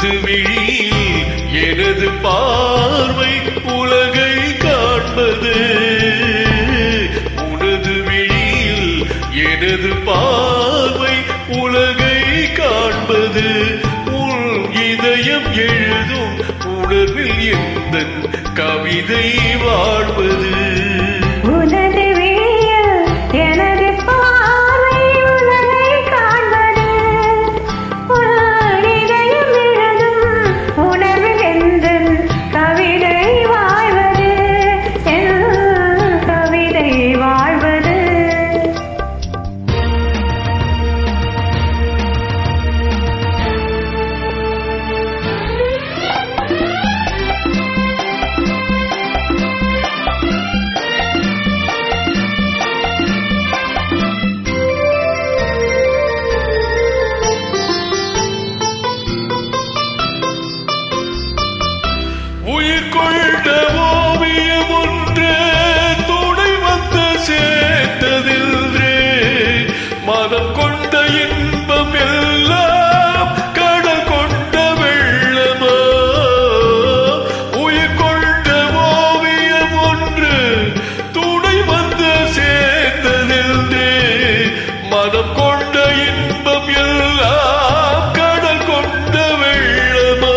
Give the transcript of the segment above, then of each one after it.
உனது விழியில் எனது பார்வை உலகை காண்பது. உனது விழியில் எனது பார்வை உலகை காண்பது. உன் இதயம் எழுதும் உணர்வில் எந்த கவிதை வாழ்வது. உனது விழியில் எனது பார்வை உலகை காண்பது. உன் இதயம் எழுதும் உணர்வில் எந்த கவிதை வாழ்வது. கவிதை வாழ்வது. உயிர் கொண்ட ஓவியம் ஒன்று துணை வந்து சேர்த்ததில்லை. மனம் கொண்ட இன்பம் எல்லாம் கடல் கொண்ட வெள்ளமா. உயிர் கொண்ட ஓவியம் ஒன்று துணை வந்து சேர்த்ததில்லை. மனம் கொண்ட இன்பம் எல்லாம் கடல் கொண்ட வெள்ளமா.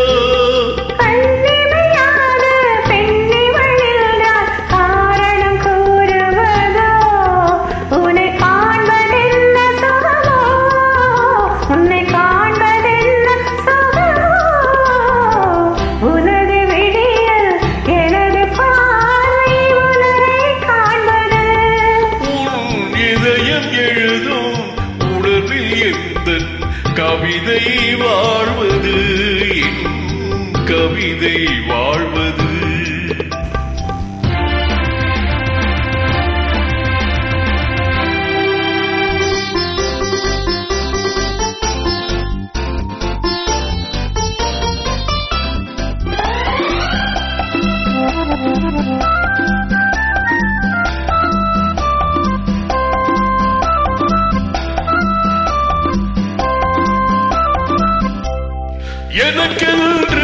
கவிதை வாழ்வது. கவிதை வாழ்வது. எனக்கென்ற